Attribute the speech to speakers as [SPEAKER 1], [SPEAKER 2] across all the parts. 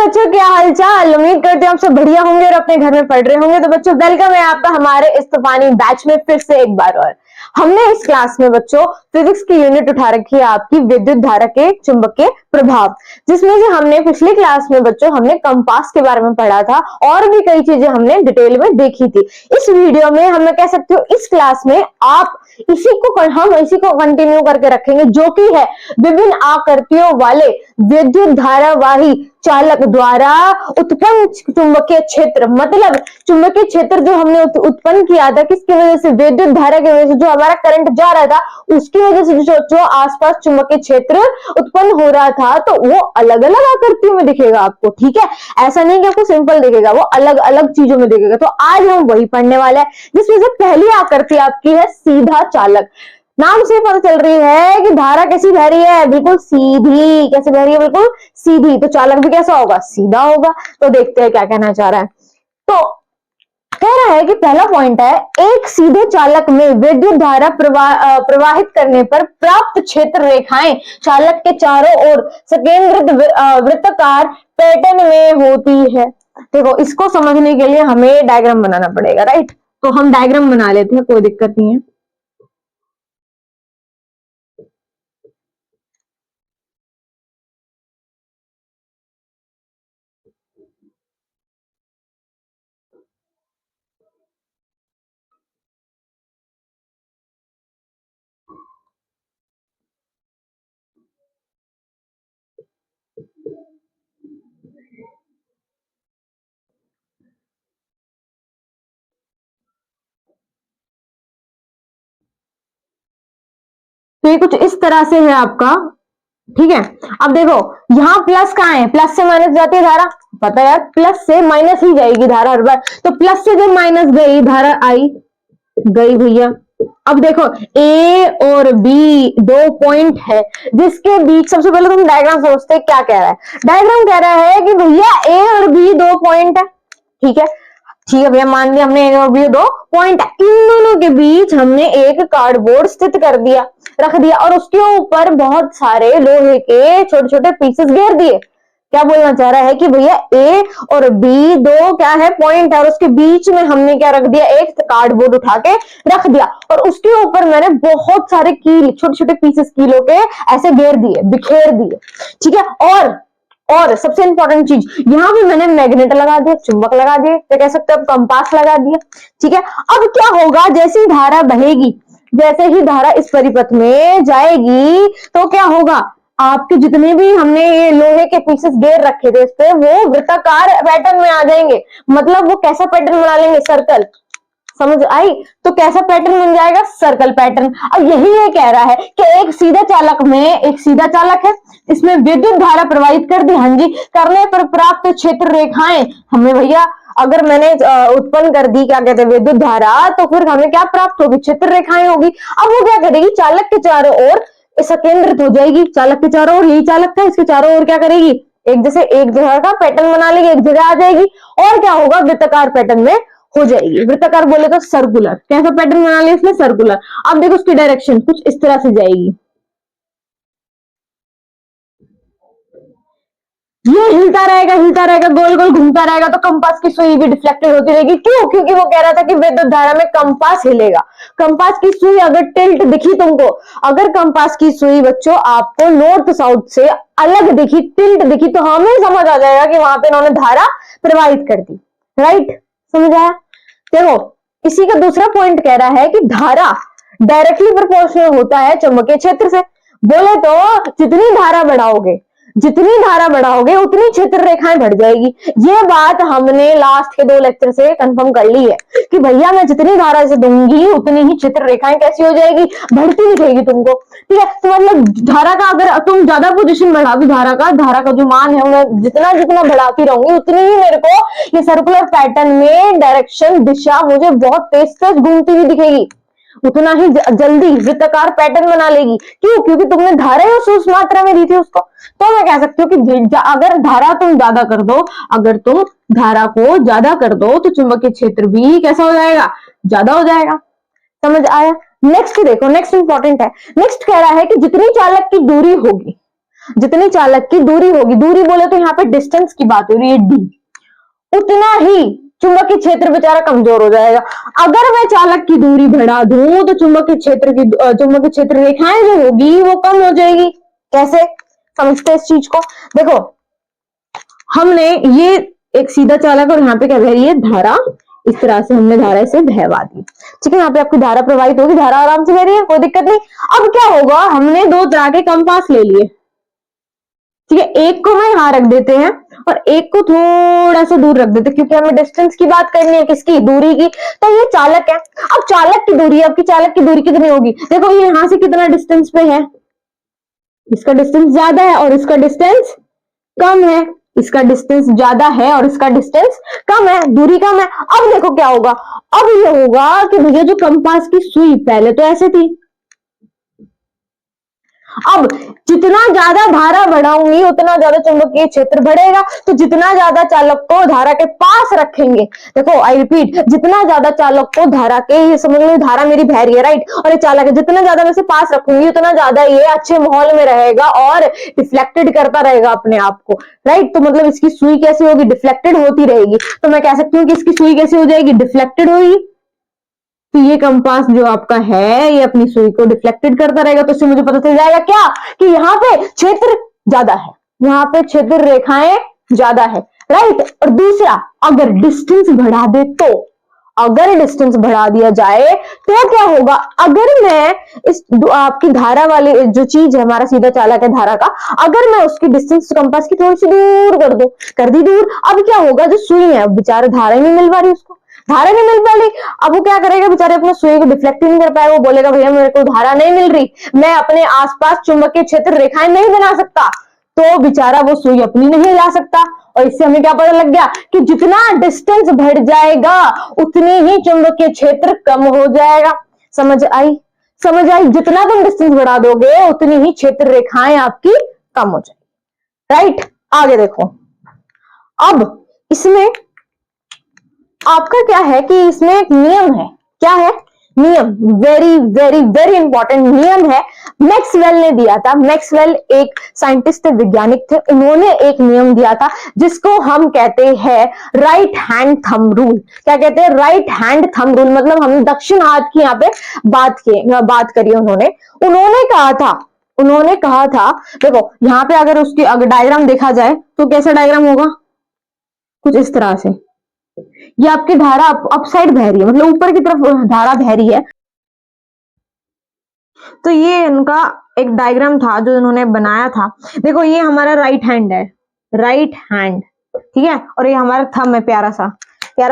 [SPEAKER 1] बच्चों, क्या हालचाल। उम्मीद करते हैं आप सब बढ़िया होंगे और अपने घर में पढ़ रहे होंगे। तो बच्चों, वेलकम है आपका हमारे इस तूफानी बैच में फिर से एक बार और। हमने इस क्लास में बच्चों फिजिक्स की यूनिट उठा रखी है आपकी विद्युत धारा के चुंबकीय प्रभाव, जिसमें से हमने पिछली क्लास में बच्चों हमने कंपास के बारे में पढ़ा था और भी कई चीजें हमने डिटेल में देखी थी। इस वीडियो में हम कह सकते हो इस क्लास में आप हम इसी को कंटिन्यू करके रखेंगे, जो कि है विभिन्न आकृतियों वाले विद्युत धारावाही चालक द्वारा उत्पन्न चुंबकीय क्षेत्र। मतलब चुंबकीय क्षेत्र जो हमने उत्पन्न किया था किसकी वजह से, विद्युत धारा की वजह से। जो हमारा करंट जा रहा था उसकी वजह से जो आसपास चुंबकीय क्षेत्र उत्पन्न हो रहा था, तो वो अलग अलग आकृतियों में दिखेगा आपको। ठीक है, ऐसा नहीं कि आपको सिंपल दिखेगा, वो अलग अलग चीजों में दिखेगा। तो आज हम वही पढ़ने वाले हैं, जिसमें से पहली आकृति आपकी है सीधा चालक। नाम से पता चल रही है कि धारा कैसी बह रही है, बिल्कुल सीधी। कैसे बह रही है, बिल्कुल सीधी। तो चालक भी कैसा होगा, सीधा होगा। तो देखते हैं क्या कहना चाह रहा है। तो कह रहा है कि पहला पॉइंट है, एक सीधे चालक में विद्युत धारा प्रवाहित करने पर प्राप्त क्षेत्र रेखाएं चालक के चारों ओर सकेंद्रित वृत्ताकार पैटर्न में होती है। देखो, इसको समझने के लिए हमें डायग्राम बनाना पड़ेगा, राइट। तो हम डायग्राम बना लेते हैं, कोई दिक्कत नहीं है। तो ये कुछ इस तरह से है आपका। ठीक है, अब देखो यहाँ प्लस कहाँ है, प्लस से माइनस जाती है धारा, पता है यार, प्लस से माइनस ही जाएगी धारा हर बार। तो प्लस से जब माइनस गई, धारा आई गई भैया। अब देखो ए और बी दो पॉइंट है जिसके बीच, सबसे पहले तुम डायग्राम समझते हैं क्या कह रहा है। डायग्राम कह रहा है कि भैया ए और बी दो पॉइंट है। ठीक है, ठीक है भैया, मान लिया हमने ए और बी दो पॉइंट है। इन दोनों के बीच हमने एक कार्डबोर्ड स्थित कर दिया, रख दिया, और उसके ऊपर बहुत सारे लोहे के छोटे छोटे पीसेस घेर दिए। क्या बोलना चाह रहा है कि भैया ए और बी दो क्या है, पॉइंट है, और उसके बीच में हमने क्या रख दिया, एक कार्डबोर्ड उठा के रख दिया, और उसके ऊपर मैंने बहुत सारे कील, छोटे छोटे पीसेस कीलों के ऐसे घेर दिए, बिखेर दिए। ठीक है, और सबसे इंपॉर्टेंट चीज, यहां भी मैंने मैग्नेट लगा दिया, चुंबक लगा दिए, तो कह सकते हो कंपास लगा दिया। ठीक है, अब क्या होगा, जैसी धारा बहेगी, जैसे ही धारा इस परिपथ में जाएगी तो क्या होगा, आपके जितने भी हमने ये लोहे के पीसेस घेर रखे थे इस पे, वो वृत्ताकार पैटर्न में आ जाएंगे। मतलब वो कैसा पैटर्न बना लेंगे, सर्कल। समझ आई। तो कैसा पैटर्न बन जाएगा, सर्कल पैटर्न। अब यही ये कह रहा है कि एक सीधा चालक में, एक सीधा चालक है, इसमें विद्युत धारा प्रवाहित कर दी, हाँ जी, करने पर प्राप्त क्षेत्र रेखाएं, हमें भैया अगर मैंने उत्पन्न कर दी, क्या कहते हैं, विद्युत धारा, तो फिर हमें क्या प्राप्त होगी, क्षेत्र रेखाएं होगी। अब वो क्या करेगी, चालक के चारों ओर संकेंद्रित हो जाएगी। चालक के चारों ओर, यही चालक था, इसके चारों ओर क्या करेगी, एक जैसे एक जगह का पैटर्न बना लेगी, एक जगह आ जाएगी, और क्या होगा, वृत्ताकार पैटर्न में हो जाएगी। वृत्ताकार बोले तो सर्कुलर, कैसा पैटर्न बना लिया इसने, सर्कुलर। अब देखो उसकी डायरेक्शन कुछ इस तरह से जाएगी, ये हिलता रहेगा, गोल गोल घूमता रहेगा, तो कंपास की सुई भी डिफ्लेक्टेड होती रहेगी। क्यों, क्योंकि वो कह रहा था कि विद्युत धारा में कंपास हिलेगा। कंपास की सुई अगर टिल्ट दिखी तुमको, अगर कंपास की सुई बच्चों आपको नॉर्थ साउथ से अलग दिखी, टिल्ट दिखी, तो हमें समझ आ जाएगा कि वहां पे इन्होंने धारा प्रवाहित कर दी। राइट, समझ आया। देखो, इसी का दूसरा पॉइंट कह रहा है कि धारा डायरेक्टली प्रोपोर्शनल होता है चुंबकीय क्षेत्र से। बोले तो जितनी धारा बढ़ाओगे उतनी क्षेत्र रेखाएं बढ़ जाएगी। ये बात हमने लास्ट के 2 लेक्चर से कंफर्म कर ली है कि भैया मैं जितनी धारा से दूंगी उतनी ही क्षेत्र रेखाएं कैसी हो जाएगी, बढ़ती दिखेगी तुमको। ठीक है, तो मतलब धारा का अगर तुम ज्यादा पोजीशन बढ़ाओगे, धारा का जो मान है मैं जितना जितना बढ़ाती रहूंगी उतनी ही मेरे को ये सर्कुलर पैटर्न में डायरेक्शन, दिशा मुझे बहुत तेज तेज घूमती हुई दिखेगी, उतना ही जल्दी वृत्ताकार पैटर्न बना लेगी। क्यों, क्योंकि तुमने धारा ही उस मात्रा में दी थी उसको। तो मैं कह सकती हूँ कि अगर धारा तुम ज्यादा कर दो, अगर तुम धारा को ज्यादा कर दो तो चुंबकीय क्षेत्र भी कैसा हो जाएगा, ज्यादा हो जाएगा। समझ आया। नेक्स्ट देखो, नेक्स्ट इंपॉर्टेंट है। नेक्स्ट कह रहा है कि जितनी चालक की दूरी होगी, जितनी चालक की दूरी होगी, दूरी बोले तो यहाँ पे डिस्टेंस की बात हो रही है डी, उतना ही चुंबकीय क्षेत्र बेचारा कमजोर हो जाएगा। अगर मैं चालक की दूरी बढ़ा दूं तो चुंबकीय क्षेत्र रेखाएं जो होगी वो कम हो जाएगी। कैसे समझते हैं इस चीज को? देखो हमने ये एक सीधा चालक और यहाँ पे क्या बह रही है धारा, इस तरह से हमने धारा इसे बहवा दी, ठीक है। यहाँ पे आपकी धारा प्रवाहित होगी, धारा आराम से बह रही है, कोई दिक्कत नहीं। अब क्या होगा, हमने दो तरह के कंपास ले लिए, ठीक है। एक को मैं यहां रख देते हैं और एक को थोड़ा सा दूर रख देते हैं, क्योंकि हमें डिस्टेंस की बात करनी है, किसकी, दूरी की। तो ये चालक है। अब चालक की दूरी, आपकी चालक की दूरी कितनी होगी? देखो ये यहां से कितना डिस्टेंस पे है, इसका डिस्टेंस ज्यादा है और इसका डिस्टेंस कम है, इसका डिस्टेंस ज्यादा है और इसका डिस्टेंस कम है, दूरी कम है। अब देखो क्या होगा, अब ये होगा कि भैया जो कंपास की सुई पहले तो ऐसे थी, अब जितना ज्यादा धारा बढ़ाऊंगी उतना ज्यादा चुंबकीय क्षेत्र बढ़ेगा। तो जितना ज्यादा चालक को धारा के पास रखेंगे, देखो आई रिपीट, जितना ज्यादा चालक को धारा के, ये समझ लो धारा मेरी बह रही है राइट, और ये चालक है, जितना ज्यादा मैं इसे पास रखूंगी उतना ज्यादा ये अच्छे माहौल में रहेगा और डिफ्लेक्टेड करता रहेगा अपने आप को, राइट। तो मतलब इसकी सुई कैसी होगी, डिफ्लेक्टेड होती रहेगी। तो मैं कह सकती हूँ कि इसकी सुई कैसी हो जाएगी, डिफ्लेक्टेड होगी। तो ये कंपास जो आपका है ये अपनी सुई को डिफ्लेक्टेड करता रहेगा। तो इससे मुझे पता चल जाएगा क्या, कि यहाँ पे क्षेत्र ज्यादा है, यहाँ पे क्षेत्र रेखाएं ज्यादा है, राइट। और दूसरा, अगर डिस्टेंस बढ़ा दे तो, अगर डिस्टेंस बढ़ा दिया जाए तो क्या होगा, अगर मैं इस आपकी धारा वाली जो चीज है, हमारा सीधा चालक है धारा का, अगर मैं उसकी डिस्टेंस कंपास की थोड़ी सी दूर कर दूं, कर दी दूर, अब क्या होगा, जो सुई है बेचारा धारा ही नहीं मिल पा रही उसको, धारा नहीं मिल पा रही। अब वो क्या करेगा बेचारे, अपने सुई को डिफ्लेक्ट नहीं कर पाएगा, वो बोलेगा भैया मेरे को धारा नहीं मिल रही, मैं अपने आसपास चुंबकीय क्षेत्र रेखाएं नहीं बना सकता, तो बेचारा वो सुई अपनी नहीं ला सकता। और इससे हमें क्या पता लग गया कि जितना डिस्टेंस बढ़ जाएगा उतनी ही चुंबकीय क्षेत्र कम हो जाएगा। समझ आई? समझ आई? जितना तुम डिस्टेंस बढ़ा दोगे उतनी ही क्षेत्र रेखाएं आपकी कम हो जाएगी, राइट। आगे देखो, अब इसमें आपका क्या है कि इसमें एक नियम है, क्या है नियम, वेरी वेरी वेरी इंपॉर्टेंट नियम है, मैक्सवेल ने दिया था। मैक्सवेल एक साइंटिस्ट थे, वैज्ञानिक थे, उन्होंने एक नियम दिया था जिसको हम कहते हैं राइट हैंड थंब रूल। क्या कहते हैं, राइट हैंड थंब रूल, मतलब हम दक्षिण हाथ की यहाँ पे बात करी उन्होंने कहा था, देखो यहाँ पे अगर उसकी अगर डायग्राम देखा जाए तो कैसा डायग्राम होगा, कुछ इस तरह से। ये आपकी धारा अपसाइड बह रही है, मतलब ऊपर की तरफ धारा बह रही है। तो ये इनका एक डायग्राम था जो इन्होंने बनाया था। देखो ये हमारा राइट हैंड है, राइट हैंड, ठीक है, और ये हमारा थंब है, प्यारा सा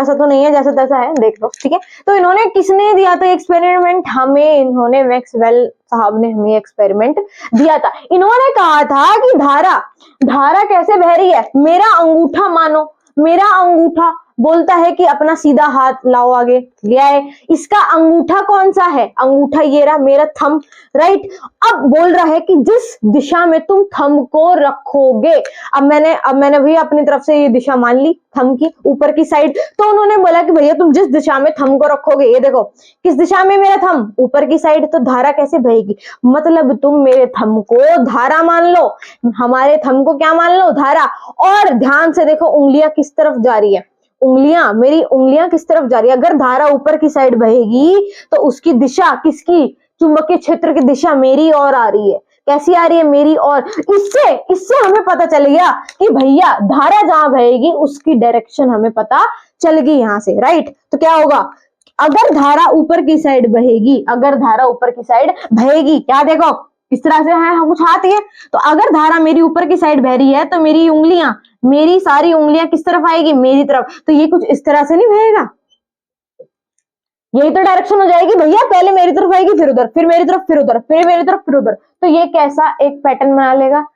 [SPEAKER 1] तो नहीं है, जैसा तैसा है, देख लो, ठीक है। तो इन्होंने किसने दिया था एक्सपेरिमेंट, हमें, इन्होंने मैक्सवेल साहब ने हमें एक्सपेरिमेंट दिया था। इन्होंने कहा था कि धारा कैसे बह रही है, मेरा अंगूठा मानो, मेरा अंगूठा बोलता है कि अपना सीधा हाथ लाओ आगे, ले आए, इसका अंगूठा कौन सा है, अंगूठा ये रहा, मेरा थंब, राइट। अब बोल रहा है कि जिस दिशा में तुम थंब को रखोगे, अब मैंने भी अपनी तरफ से ये दिशा मान ली थंब की, ऊपर की साइड। तो उन्होंने बोला कि भैया तुम जिस दिशा में थंब को रखोगे, ये देखो किस दिशा में मेरा थंब, ऊपर की साइड, तो धारा कैसे बहेगी, मतलब तुम मेरे थंब को धारा मान लो, हमारे थंब को क्या मान लो, धारा। और ध्यान से देखो उंगलियां किस तरफ जा रही है, मेरी उंगलियां किस तरफ जा रही है। अगर धारा ऊपर की साइड बहेगी तो उसकी दिशा किसकी, चुंबकीय क्षेत्र की दिशा मेरी ओर आ रही है, कैसी आ रही है, मेरी ओर। इससे हमें पता चल गया कि भैया धारा जहां बहेगी उसकी डायरेक्शन हमें पता चल गई यहां से, राइट। तो क्या होगा, अगर धारा ऊपर की साइड बहेगी, क्या देखो इस तरह से है, कुछ हाथ है, तो अगर धारा मेरी ऊपर की साइड बह रही है तो मेरी सारी उंगलियां किस तरफ आएगी, मेरी तरफ। तो ये कुछ इस तरह से नहीं बहेगा, यही तो डायरेक्शन हो जाएगी भैया, पहले मेरी तरफ आएगी, फिर उधर, फिर मेरी तरफ, फिर उधर, फिर मेरी तरफ, फिर उधर। तो ये कैसा एक पैटर्न बना लेगा,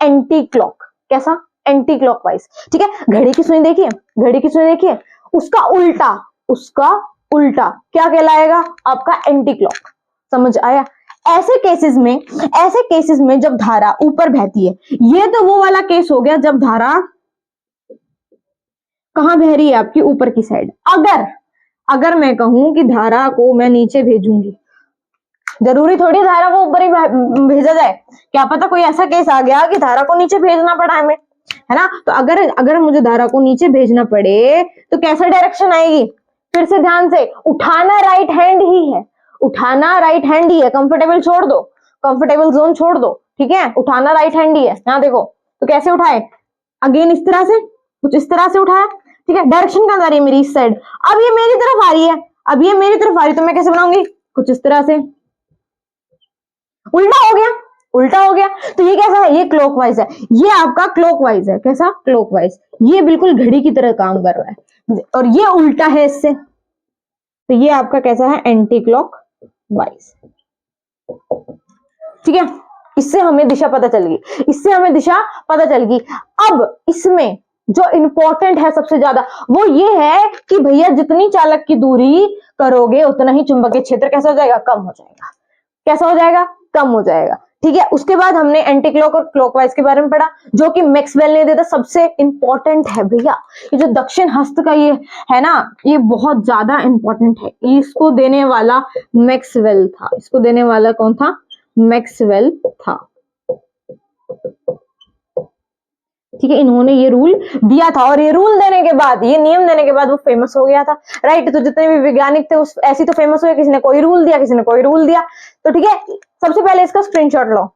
[SPEAKER 1] एंटी क्लॉक, कैसा, एंटी क्लॉकवाइज, ठीक है। घड़ी की सुई देखिए, उसका उल्टा क्या कहलाएगा, आपका एंटी क्लॉक। समझ आया? ऐसे केसेस में जब धारा ऊपर बहती है, ये तो वो वाला केस हो गया जब धारा कहां बह रही है, आपकी ऊपर की साइड। अगर मैं कहूं कि धारा को मैं नीचे भेजूंगी, जरूरी थोड़ी धारा को ऊपर ही भेजा जाए, क्या पता कोई ऐसा केस आ गया कि धारा को नीचे भेजना पड़ा हमें, है ना। तो अगर मुझे धारा को नीचे भेजना पड़े तो कैसा डायरेक्शन आएगी, फिर से ध्यान से, उठाना राइट हैंड ही है, उठाना राइट हैंड ही है, कंफर्टेबल छोड़ दो, कंफर्टेबल जोन छोड़ दो, ठीक है, उठाना राइट हैंड ही है। यहाँ देखो तो कैसे उठाए, अगेन इस तरह से, कुछ इस तरह से उठाया, ठीक है, डायरेक्शन कहां जा रही है मेरी, इस साइड, अब ये मेरी तरफ आ रही है, अब ये मेरी तरफ आ रही है, तो मैं कैसे बनाऊंगी, कुछ इस तरह से, उल्टा हो गया, उल्टा हो गया। तो ये कैसा है, ये क्लॉकवाइज है, ये आपका क्लॉकवाइज है, कैसा, क्लॉकवाइज, ये बिल्कुल घड़ी की तरह काम कर रहा है, और ये उल्टा है इससे, तो ये आपका कैसा है, एंटी क्लॉकवाइज, ठीक है। इससे हमें दिशा पता चल गई, इससे हमें दिशा पता चल गई। अब इसमें जो इंपॉर्टेंट है सबसे ज्यादा वो ये है कि भैया जितनी चालक की दूरी करोगे उतना ही चुंबकीय क्षेत्र कैसा हो जाएगा, कम हो जाएगा, कैसा हो जाएगा, कम हो जाएगा, ठीक है। उसके बाद हमने एंटी क्लॉक और क्लॉकवाइज के बारे में पढ़ा, जो कि मैक्सवेल ने दिया था, सबसे इंपॉर्टेंट है भैया, ये जो दक्षिण हस्त का ये है ना, ये बहुत ज्यादा इंपॉर्टेंट है, इसको देने वाला मैक्सवेल था, इसको देने वाला कौन था, मैक्सवेल था, ठीक है। इन्होंने ये रूल दिया था, और ये रूल देने के बाद, ये नियम देने के बाद वो फेमस हो गया था, राइट। तो जितने भी वैज्ञानिक थे उस ऐसे तो फेमस हुए, किसी ने कोई रूल दिया, किसी ने कोई रूल दिया, तो ठीक है। सबसे पहले इसका स्क्रीनशॉट लो,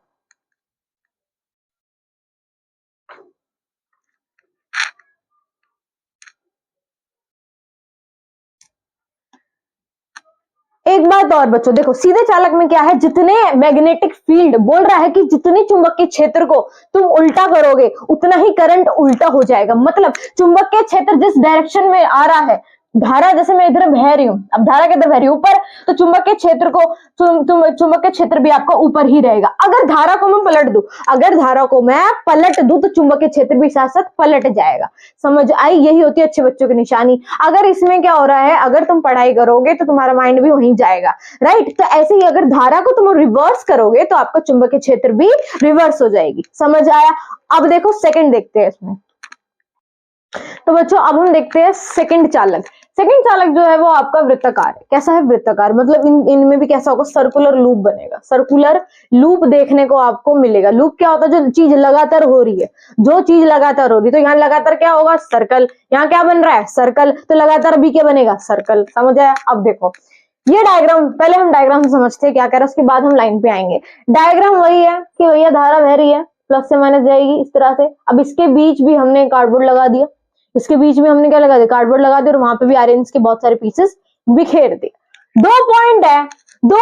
[SPEAKER 1] एक बात और बच्चों देखो, सीधे चालक में क्या है, जितने मैग्नेटिक फील्ड बोल रहा है कि जितने चुंबकीय क्षेत्र को तुम उल्टा करोगे उतना ही करंट उल्टा हो जाएगा, मतलब चुंबकीय क्षेत्र जिस डायरेक्शन में आ रहा है, धारा जैसे मैं इधर बह रही हूं, अब धारा किधर बह रही है, ऊपर, तो चुंबकीय क्षेत्र को चुंबकीय क्षेत्र भी आपका ऊपर ही रहेगा। अगर धारा को मैं पलट दूं, अगर धारा को मैं पलट दूं तो चुंबकीय क्षेत्र भी साथ साथ पलट जाएगा, समझ आई, यही होती है अच्छे बच्चों की निशानी। अगर इसमें क्या हो रहा है, अगर तुम पढ़ाई करोगे तो तुम्हारा माइंड भी वहीं जाएगा, राइट। तो ऐसे ही अगर धारा को तुम रिवर्स करोगे तो आपका चुंबकीय क्षेत्र भी रिवर्स हो जाएगी, समझ आया। अब देखो सेकंड देखते हैं इसमें, तो बच्चों अब हम देखते हैं सेकंड चालक। सेकंड चालक जो है वो आपका वृत्ताकार है, कैसा है, वृत्ताकार, मतलब इनमें भी कैसा होगा, सर्कुलर लूप बनेगा, सर्कुलर लूप देखने को आपको मिलेगा। लूप क्या होता है, जो चीज लगातार हो रही है, जो चीज लगातार हो रही है, तो यहाँ लगातार क्या होगा, सर्कल, यहाँ क्या बन रहा है, सर्कल, तो लगातार भी क्या बनेगा, सर्कल, समझ आया। अब देखो ये डायग्राम, पहले हम डायग्राम से समझते हैं क्या कह रहा है, उसके बाद हम लाइन पे आएंगे। डायग्राम वही है कि भैया धारा बह रही है, प्लस से माइनस जाएगी इस तरह से। अब इसके बीच भी हमने कार्डबोर्ड लगा दिया, इसके बीच में हमने क्या लगा दिया, कार्डबोर्ड लगा दिया, और वहां पे भी आयरन के बहुत सारे पीसेस बिखेर दिए। दो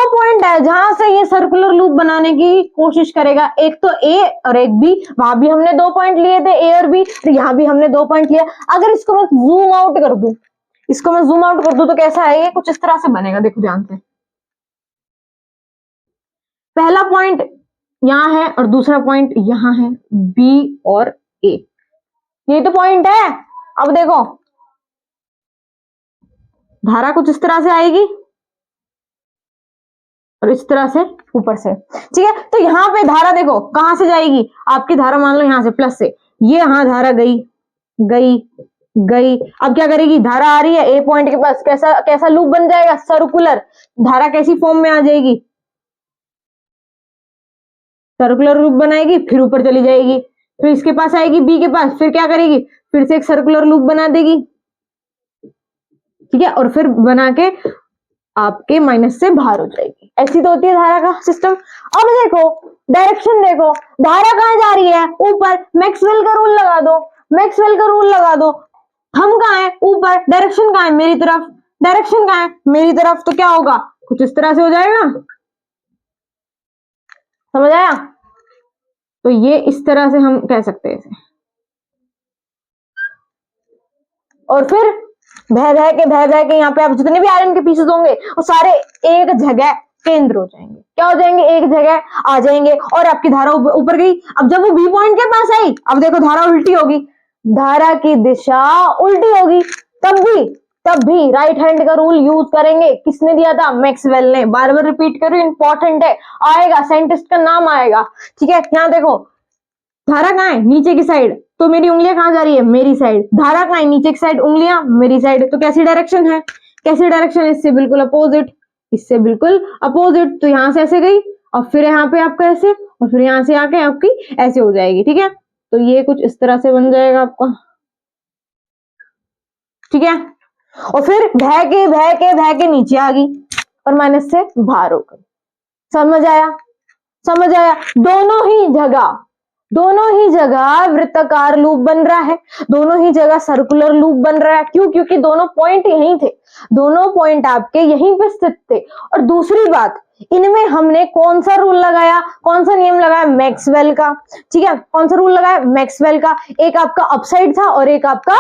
[SPEAKER 1] पॉइंट है जहां से ये सर्कुलर लूप बनाने की कोशिश करेगा, एक तो ए और एक बी, वहां भी हमने 2 पॉइंट लिए थे, ए और बी, तो यहाँ भी हमने 2 पॉइंट लिया। अगर इसको मैं जूम आउट कर दूं, इसको मैं जूम आउट कर दूं तो कैसा है, ये कुछ इस तरह से बनेगा, देखो ध्यान से, पहला पॉइंट यहाँ है और दूसरा पॉइंट यहाँ है, बी और ए, ये तो पॉइंट है। अब देखो धारा कुछ इस तरह से आएगी और इस तरह से ऊपर से, ठीक है। तो यहाँ पे धारा देखो कहां से जाएगी, आपकी धारा मान लो यहां से प्लस से, ये यहां धारा गई गई गई, अब क्या करेगी, धारा आ रही है ए पॉइंट के पास, कैसा कैसा लूप बन जाएगा, सर्कुलर, धारा कैसी फॉर्म में आ जाएगी, सर्कुलर लूप बनाएगी, फिर ऊपर चली जाएगी, फिर इसके पास आएगी बी के पास, फिर क्या करेगी, फिर से एक सर्कुलर लूप बना देगी, ठीक है, और फिर बना के आपके माइनस से बाहर हो जाएगी। ऐसी तो होती है धारा का सिस्टम। अब देखो डायरेक्शन, देखो धारा कहां जा रही है, ऊपर, मैक्सवेल का रूल लगा दो, मैक्सवेल का रूल लगा दो, हम कहां है, ऊपर, डायरेक्शन कहां है, मेरी तरफ, डायरेक्शन कहां है, मेरी तरफ, तो क्या होगा, कुछ इस तरह से हो जाएगा, समझ आया। तो ये इस तरह से हम कह सकते हैं इसे, और फिर बह के यहाँ पे आप जितने भी आयरन के पीसेस होंगे वो सारे एक जगह केंद्र हो जाएंगे, क्या हो जाएंगे, एक जगह आ जाएंगे, और आपकी धारा ऊपर गई। अब जब वो बी पॉइंट के पास आई, अब देखो धारा उल्टी होगी, धारा की दिशा उल्टी होगी, तब भी राइट हैंड का रूल यूज करेंगे। किसने दिया था, मैक्सवेल ने, बार बार रिपीट करो, इंपॉर्टेंट है, आएगा, साइंटिस्ट का नाम आएगा, ठीक है। यहाँ देखो धारा कहाँ है, नीचे की साइड, तो मेरी उंगलियां कहां जा रही है, मेरी साइड, धारा कहां है, नीचे की साइड, उंगलियां मेरी साइड, तो कैसी डायरेक्शन है, कैसी डायरेक्शन है, इससे बिल्कुल अपोजिट, इससे बिल्कुल अपोजिट। तो यहां से ऐसे गई और फिर यहाँ पे आपका ऐसे और फिर यहां से आके आपकी ऐसे हो जाएगी। ठीक है, तो ये कुछ इस तरह से बन जाएगा आपका। ठीक है, और फिर बह के नीचे आ गई और माइनस से बाहर हो गई। समझ आया? समझ आया? दोनों ही जगह वृत्ताकार लूप बन रहा है, दोनों ही जगह सर्कुलर लूप बन रहा है। क्यों? क्योंकि दोनों पॉइंट यहीं थे, दोनों पॉइंट आपके यहीं पे स्थित थे। और दूसरी बात, इनमें हमने कौन सा रूल लगाया, कौन सा नियम लगाया? मैक्सवेल का। ठीक है, कौन सा रूल लगाया? मैक्सवेल का। एक आपका अपसाइड था और एक आपका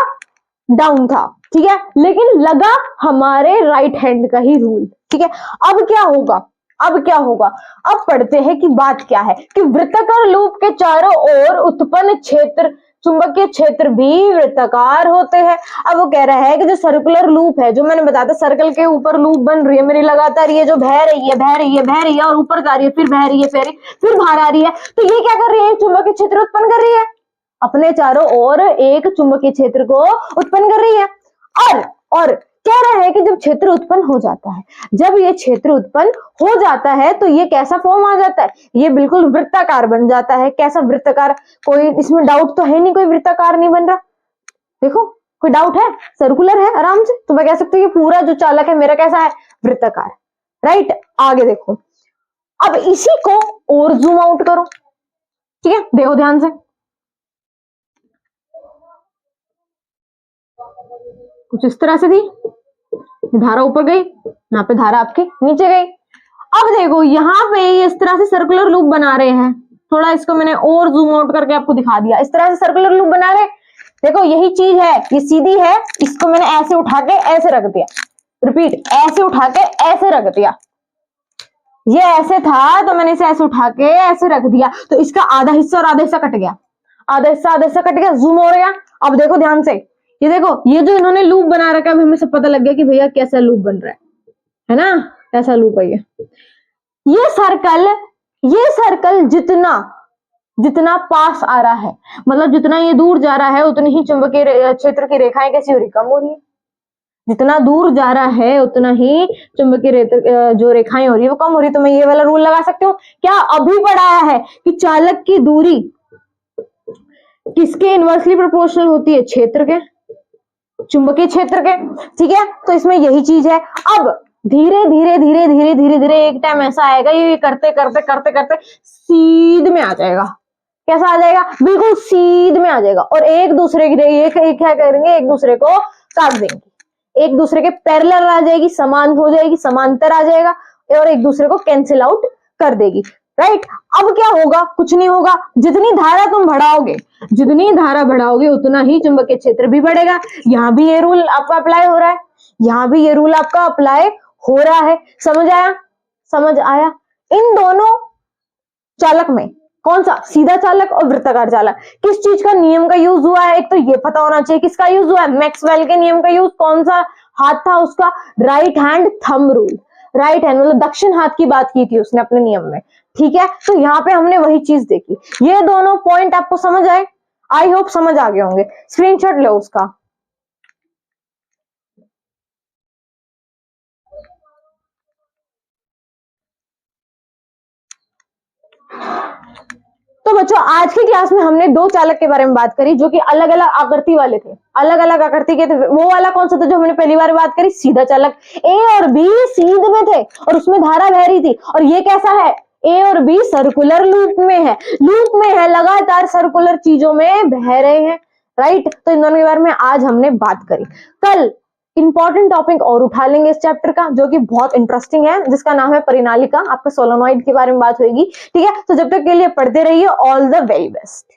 [SPEAKER 1] डाउन था। ठीक है, लेकिन लगा हमारे राइट हैंड का ही रूल। ठीक है, अब क्या होगा? अब पढ़ते हैं कि बात क्या है कि वृत्ताकार लूप के चारों ओर उत्पन्न क्षेत्र, चुंबकीय क्षेत्र भी वृत्ताकार होते हैं। अब वो कह रहा है कि जो सर्कुलर लूप है, जो मैंने बताया था सर्कल के ऊपर लूप बन रही है मेरी लगातार, ये जो बह रही है और ऊपर जा रही है, फिर बह रही है, फिर बाहर आ रही है, तो ये क्या कर रही है? चुंबकीय क्षेत्र उत्पन्न कर रही है, अपने चारों ओर एक चुंबकीय क्षेत्र को उत्पन्न कर रही है। और कह रहा है कि जब क्षेत्र उत्पन्न हो जाता है, जब ये क्षेत्र उत्पन्न हो जाता है तो ये कैसा फॉर्म आ जाता है? ये बिल्कुल वृत्ताकार बन जाता है। कैसा वृत्ताकार? कोई इसमें डाउट तो है नहीं, कोई वृत्ताकार नहीं बन रहा। देखो, कोई डाउट है? सर्कुलर है आराम से, तो मैं कह सकती हूँ कि पूरा जो चालक है मेरा कैसा है? वृत्ताकार। राइट, आगे देखो, अब इसी को और जूम आउट करो। ठीक है, देखो ध्यान से, कुछ इस तरह से थी, धारा ऊपर गई, यहाँ पे धारा आपकी नीचे गई। अब देखो यहाँ पे इस तरह से सर्कुलर लूप बना रहे हैं, थोड़ा इसको मैंने और जूम आउट करके आपको दिखा दिया। इस तरह से सर्कुलर लूप बना रहे, देखो यही चीज है, ये सीधी है, इसको मैंने ऐसे उठा के ऐसे रख दिया, रिपीट, ऐसे उठा के ऐसे रख दिया। ये ऐसे था तो मैंने इसे ऐसे उठा के ऐसे रख दिया, तो इसका आधा हिस्सा और आधा हिस्सा कट गया, आधा हिस्सा कट गया, जूम हो गया। अब देखो ध्यान से, ये देखो, ये जो इन्होंने लूप बना रखा है, हमें सब पता लग गया कि भैया कैसा लूप बन रहा है ना? कैसा लूप है ये सर्कल जितना पास आ रहा है, मतलब जितना ये दूर जा रहा है, उतनी ही चुंबकीय क्षेत्र की रेखाएं कैसी हो रही? कम हो रही है। जितना दूर जा रहा है उतना ही चुंबकीय जो रेखाएं हो रही है वो कम हो रही है। तो मैं ये वाला रूल लगा सकती हूँ। क्या अभी पढ़ाया है कि चालक की दूरी किसके इनवर्सली प्रोपोर्शनल होती है? क्षेत्र के, चुंबकीय क्षेत्र के। ठीक है, तो इसमें यही चीज है। अब धीरे धीरे एक टाइम ऐसा आएगा, ये करते सीध में आ जाएगा। कैसा आ जाएगा? बिल्कुल सीध में आ जाएगा, और एक दूसरे की क्या करेंगे? एक दूसरे को काट देंगे, एक दूसरे के पैरेलल आ जाएगी, समान हो जाएगी, समांतर आ जाएगा, और एक दूसरे को कैंसिल आउट कर देगी। राइट, अब क्या होगा? कुछ नहीं होगा। जितनी धारा तुम बढ़ाओगे उतना ही चुंबकीय क्षेत्र भी बढ़ेगा। यहाँ भी ये रूल आपका अप्लाई हो रहा है, यहाँ भी ये रूल आपका अप्लाई हो रहा है। समझ आया? इन दोनों चालक में कौन सा? सीधा चालक और वृत्ताकार चालक। किस चीज का नियम का यूज हुआ है? एक तो ये पता होना चाहिए किसका यूज हुआ है। मैक्सवेल के नियम का यूज। कौन सा हाथ था उसका? Right hand thumb rule. Right hand मतलब दक्षिण हाथ की बात की थी उसने अपने नियम में। ठीक है, तो यहाँ पे हमने वही चीज देखी। ये दोनों पॉइंट आपको समझ आए? आई होप समझ आ गए होंगे। स्क्रीनशॉट लो उसका। तो बच्चों आज की क्लास में हमने दो चालक के बारे में बात करी जो कि अलग अलग आकृति वाले थे, अलग अलग आकृति के थे। वो वाला कौन सा था जो हमने पहली बार बात करी? सीधा चालक। ए और बी सीध में थे और उसमें धारा बह रही थी। और ये कैसा है? ए और बी सर्कुलर लूप में है, लगातार सर्कुलर चीजों में बह रहे हैं। राइट, तो इन दोनों के बारे में आज हमने बात करी। कल इंपॉर्टेंट टॉपिक और उठा लेंगे इस चैप्टर का, जो कि बहुत इंटरेस्टिंग है, जिसका नाम है परिनालिका। आपका सोलेनॉइड के बारे में बात होगी। ठीक है, तो जब तक के लिए पढ़ते रहिए। All the very best.